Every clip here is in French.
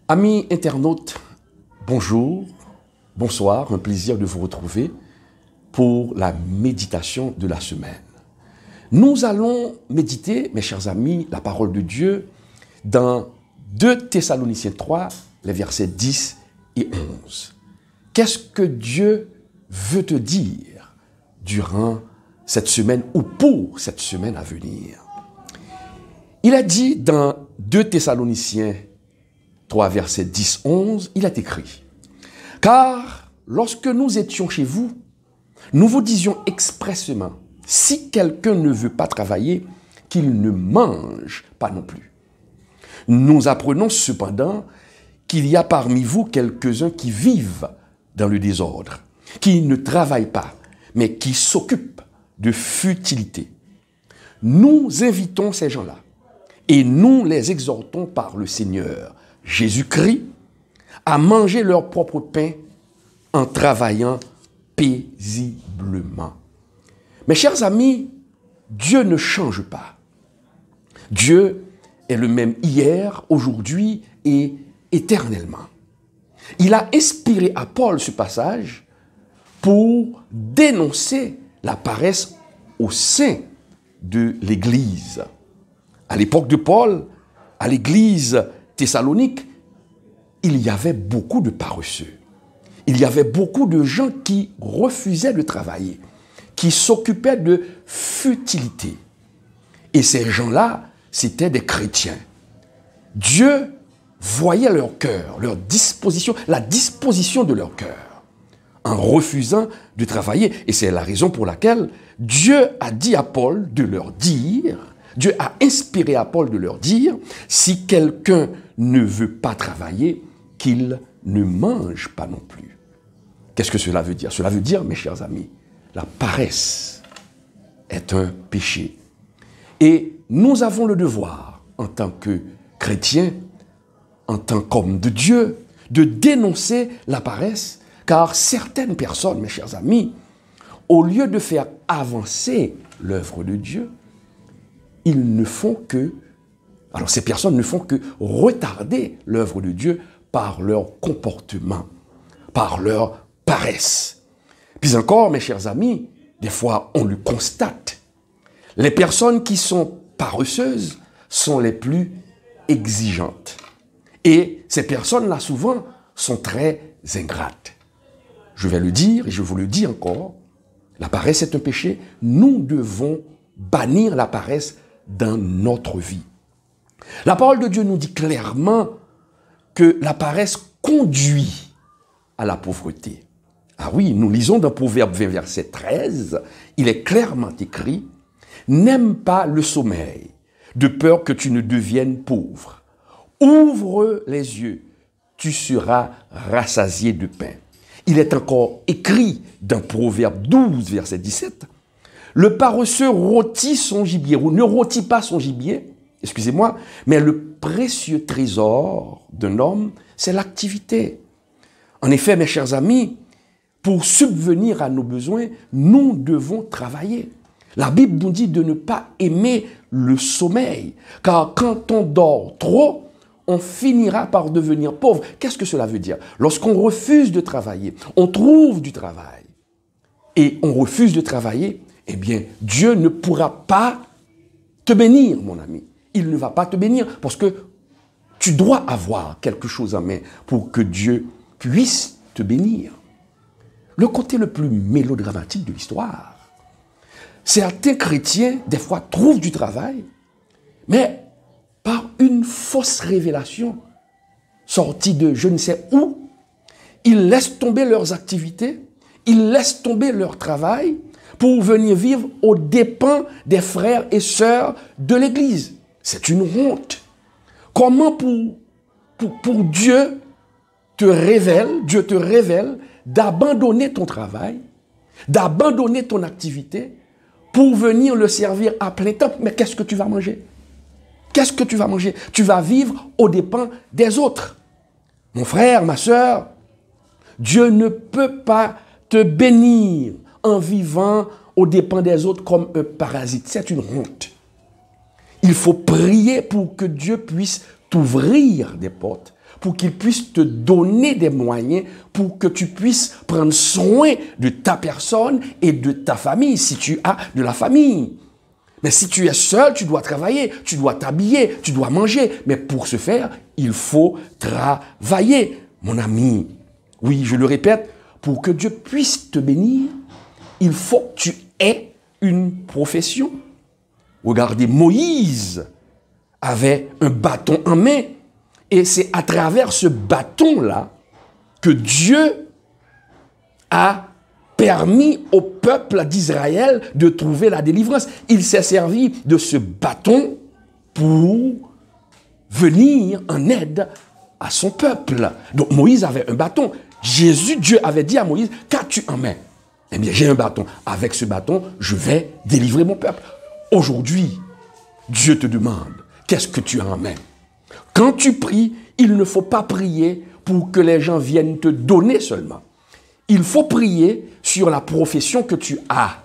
Amis internautes, bonjour, bonsoir, un plaisir de vous retrouver pour la méditation de la semaine. Nous allons méditer, mes chers amis, la parole de Dieu dans 2 Thessaloniciens 3, les versets 10 et 11. Qu'est-ce que Dieu veut te dire durant cette semaine ou pour cette semaine à venir? Il a dit dans 2 Thessaloniciens 3, versets 10-11, il est écrit « Car lorsque nous étions chez vous, nous vous disions expressément, si quelqu'un ne veut pas travailler, qu'il ne mange pas non plus. Nous apprenons cependant qu'il y a parmi vous quelques-uns qui vivent dans le désordre, qui ne travaillent pas, mais qui s'occupent de futilité. Nous invitons ces gens-là et nous les exhortons par le Seigneur Jésus-Christ à manger leur propre pain en travaillant paisiblement. » Mes chers amis, Dieu ne change pas. Dieu est le même hier, aujourd'hui et éternellement. Il a inspiré à Paul ce passage pour dénoncer la paresse au sein de l'Église. À l'époque de Paul, à l'Église Thessalonique, il y avait beaucoup de paresseux. Il y avait beaucoup de gens qui refusaient de travailler, qui s'occupaient de futilité. Et ces gens-là, c'étaient des chrétiens. Dieu voyait leur cœur, leur disposition, la disposition de leur cœur, en refusant de travailler. Et c'est la raison pour laquelle Dieu a dit à Paul de leur dire, Dieu a inspiré à Paul de leur dire, si quelqu'un ne veut pas travailler, qu'il ne mange pas non plus. Qu'est-ce que cela veut dire? Cela veut dire, mes chers amis, la paresse est un péché. Et nous avons le devoir, en tant que chrétiens, en tant qu'hommes de Dieu, de dénoncer la paresse, car certaines personnes, mes chers amis, au lieu de faire avancer l'œuvre de Dieu, ces personnes ne font que retarder l'œuvre de Dieu par leur comportement, par leur paresse. Puis encore, mes chers amis, des fois on le constate, les personnes qui sont paresseuses sont les plus exigeantes. Et ces personnes-là, souvent, sont très ingrates. Je vais le dire et je vous le dis encore, la paresse est un péché. Nous devons bannir la paresse dans notre vie. La parole de Dieu nous dit clairement que la paresse conduit à la pauvreté. Ah oui, nous lisons dans Proverbe 20, verset 13, il est clairement écrit « N'aime pas le sommeil, de peur que tu ne deviennes pauvre. Ouvre les yeux, tu seras rassasié de pain. » Il est encore écrit dans Proverbe 12, verset 17, « Le paresseux rôtit son gibier, ou ne rôtit pas son gibier, excusez-moi, mais le précieux trésor d'un homme, c'est l'activité. » En effet, mes chers amis, pour subvenir à nos besoins, nous devons travailler. La Bible nous dit de ne pas aimer le sommeil, car quand on dort trop, on finira par devenir pauvre. Qu'est-ce que cela veut dire? Lorsqu'on refuse de travailler, on trouve du travail, et on refuse de travailler, eh bien, Dieu ne pourra pas te bénir, mon ami. Il ne va pas te bénir parce que tu dois avoir quelque chose en main pour que Dieu puisse te bénir. Le côté le plus mélodramatique de l'histoire, certains chrétiens, des fois, trouvent du travail, mais par une fausse révélation sortie de je ne sais où, ils laissent tomber leurs activités, ils laissent tomber leur travail pour venir vivre aux dépens des frères et sœurs de l'Église. C'est une honte. Comment pour Dieu te révèle d'abandonner ton travail, d'abandonner ton activité pour venir le servir à plein temps? Mais qu'est-ce que tu vas manger? Qu'est-ce que tu vas manger? Tu vas vivre aux dépens des autres. Mon frère, ma sœur, Dieu ne peut pas te bénir en vivant aux dépens des autres comme un parasite. C'est une honte. Il faut prier pour que Dieu puisse t'ouvrir des portes, pour qu'il puisse te donner des moyens pour que tu puisses prendre soin de ta personne et de ta famille, si tu as de la famille. Mais si tu es seul, tu dois travailler, tu dois t'habiller, tu dois manger. Mais pour ce faire, il faut travailler, mon ami. Oui, je le répète, pour que Dieu puisse te bénir, il faut que tu aies une profession. Regardez, Moïse avait un bâton en main. Et c'est à travers ce bâton-là que Dieu a permis au peuple d'Israël de trouver la délivrance. Il s'est servi de ce bâton pour venir en aide à son peuple. Donc Moïse avait un bâton. Dieu avait dit à Moïse, qu'as-tu en main? Eh bien, j'ai un bâton. Avec ce bâton, je vais délivrer mon peuple. Aujourd'hui, Dieu te demande, qu'est-ce que tu as en main? Quand tu pries, il ne faut pas prier pour que les gens viennent te donner seulement. Il faut prier sur la profession que tu as.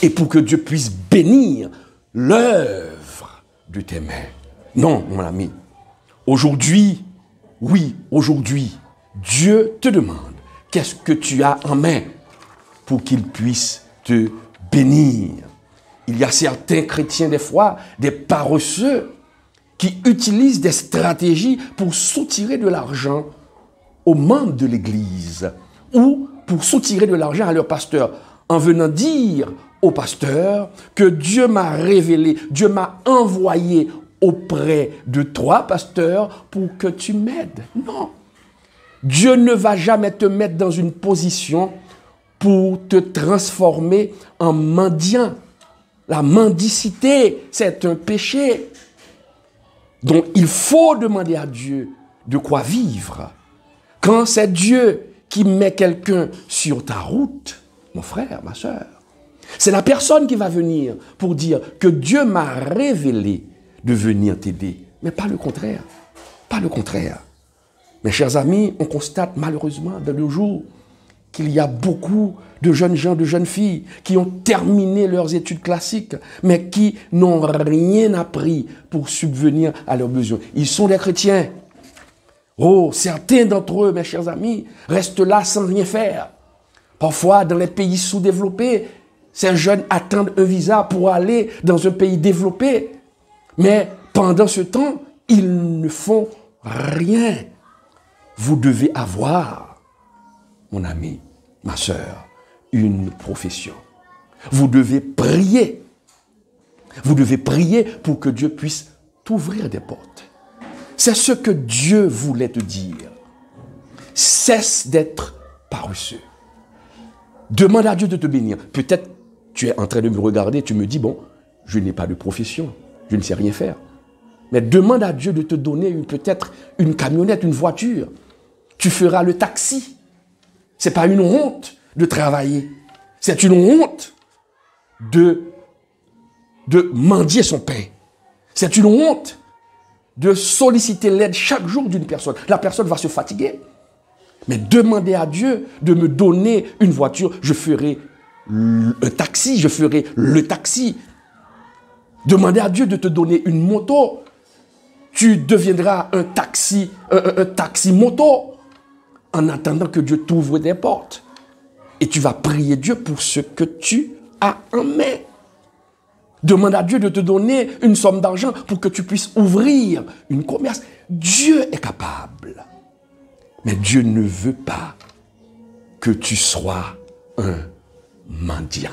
Et pour que Dieu puisse bénir l'œuvre de tes mains. Non, mon ami. Aujourd'hui, oui, aujourd'hui, Dieu te demande qu'est-ce que tu as en main pour qu'il puisse te bénir. Il y a certains chrétiens, des fois, des paresseux, qui utilisent des stratégies pour soutirer de l'argent aux membres de l'Église ou pour soutirer de l'argent à leur pasteur en venant dire au pasteur que Dieu m'a révélé, Dieu m'a envoyé auprès de toi, pasteur, pour que tu m'aides. Non. Dieu ne va jamais te mettre dans une position pour te transformer en mendiant. La mendicité, c'est un péché. Donc, il faut demander à Dieu de quoi vivre. Quand c'est Dieu qui met quelqu'un sur ta route, mon frère, ma soeur, c'est la personne qui va venir pour dire que Dieu m'a révélé de venir t'aider. Mais pas le contraire. Pas le contraire. Mes chers amis, on constate malheureusement de nos jours qu'il y a beaucoup de jeunes gens, de jeunes filles qui ont terminé leurs études classiques, mais qui n'ont rien appris pour subvenir à leurs besoins. Ils sont des chrétiens. Oh, certains d'entre eux, mes chers amis, restent là sans rien faire. Parfois, dans les pays sous-développés, ces jeunes attendent un visa pour aller dans un pays développé. Mais pendant ce temps, ils ne font rien. Vous devez avoir, mon ami, ma soeur, une profession. Vous devez prier. Vous devez prier pour que Dieu puisse t'ouvrir des portes. C'est ce que Dieu voulait te dire. Cesse d'être paresseux. Demande à Dieu de te bénir. Peut-être tu es en train de me regarder, tu me dis, bon, je n'ai pas de profession, je ne sais rien faire. Mais demande à Dieu de te donner peut-être une camionnette, une voiture. Tu feras le taxi. Ce n'est pas une honte de travailler. C'est une honte de mendier son pain. C'est une honte de solliciter l'aide chaque jour d'une personne. La personne va se fatiguer. Mais demandez à Dieu de me donner une voiture. Je ferai un taxi, je ferai le taxi. Demandez à Dieu de te donner une moto. Tu deviendras un taxi moto en attendant que Dieu t'ouvre des portes. Et tu vas prier Dieu pour ce que tu as en main. Demande à Dieu de te donner une somme d'argent pour que tu puisses ouvrir une commerce. Dieu est capable. Mais Dieu ne veut pas que tu sois un mendiant.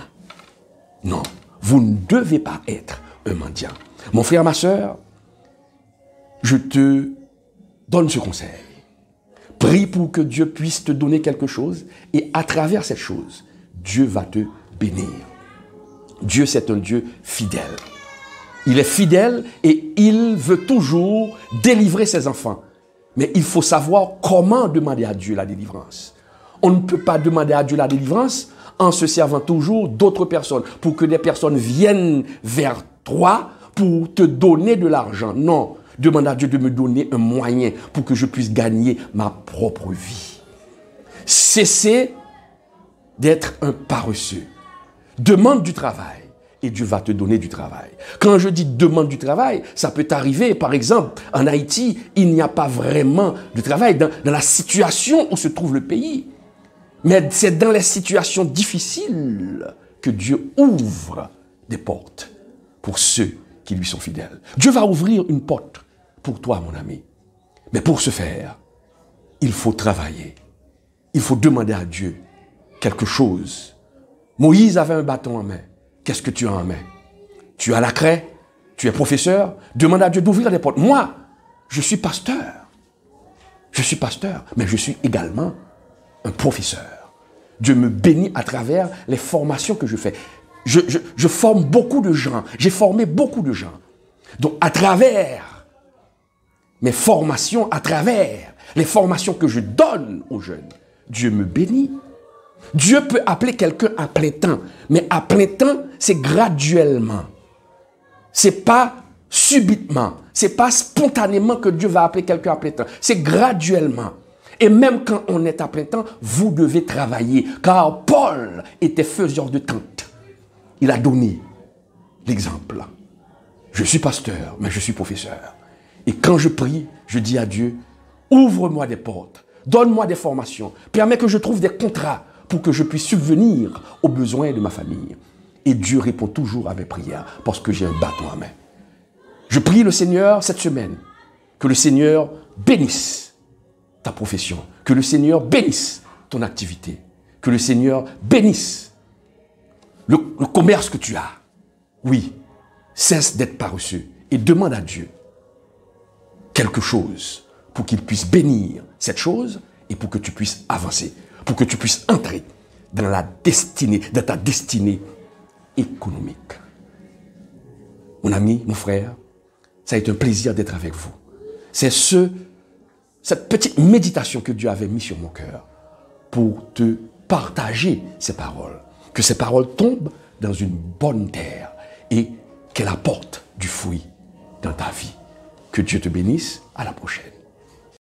Non, vous ne devez pas être un mendiant. Mon frère, ma soeur, je te donne ce conseil. Prie pour que Dieu puisse te donner quelque chose et à travers cette chose, Dieu va te bénir. Dieu, c'est un Dieu fidèle. Il est fidèle et il veut toujours délivrer ses enfants. Mais il faut savoir comment demander à Dieu la délivrance. On ne peut pas demander à Dieu la délivrance en se servant toujours d'autres personnes pour que des personnes viennent vers toi pour te donner de l'argent. Non, demande à Dieu de me donner un moyen pour que je puisse gagner ma propre vie. Cessez d'être un paresseux. Demande du travail et Dieu va te donner du travail. Quand je dis demande du travail, ça peut arriver, par exemple, en Haïti, il n'y a pas vraiment de travail dans la situation où se trouve le pays. Mais c'est dans les situations difficiles que Dieu ouvre des portes pour ceux qui lui sont fidèles. Dieu va ouvrir une porte pour toi, mon ami. Mais pour ce faire, il faut travailler. Il faut demander à Dieu quelque chose. Moïse avait un bâton en main. Qu'est-ce que tu as en main? Tu as la craie, tu es professeur, demande à Dieu d'ouvrir des portes. Moi, je suis pasteur. Je suis pasteur, mais je suis également un professeur. Dieu me bénit à travers les formations que je fais. Je forme beaucoup de gens. J'ai formé beaucoup de gens. Donc, à travers mes formations, à travers les formations que je donne aux jeunes, Dieu me bénit. Dieu peut appeler quelqu'un à plein temps, mais à plein temps, c'est graduellement. C'est pas subitement, c'est pas spontanément que Dieu va appeler quelqu'un à plein temps, c'est graduellement. Et même quand on est à plein temps, vous devez travailler, car Paul était faiseur de tentes. Il a donné l'exemple. Je suis pasteur, mais je suis professeur. Et quand je prie, je dis à Dieu, ouvre-moi des portes, donne-moi des formations, permets que je trouve des contrats pour que je puisse subvenir aux besoins de ma famille. Et Dieu répond toujours à mes prières parce que j'ai un bâton à main. Je prie le Seigneur cette semaine, que le Seigneur bénisse ta profession, que le Seigneur bénisse ton activité, que le Seigneur bénisse le commerce que tu as. Oui, cesse d'être paresseux et demande à Dieu quelque chose pour qu'il puisse bénir cette chose et pour que tu puisses avancer, pour que tu puisses entrer dans la destinée, dans ta destinée économique. Mon ami, mon frère, ça a été un plaisir d'être avec vous. C'est cette petite méditation que Dieu avait mise sur mon cœur pour te partager ces paroles. Que ces paroles tombent dans une bonne terre et qu'elles apportent du fruit dans ta vie. Que Dieu te bénisse. À la prochaine.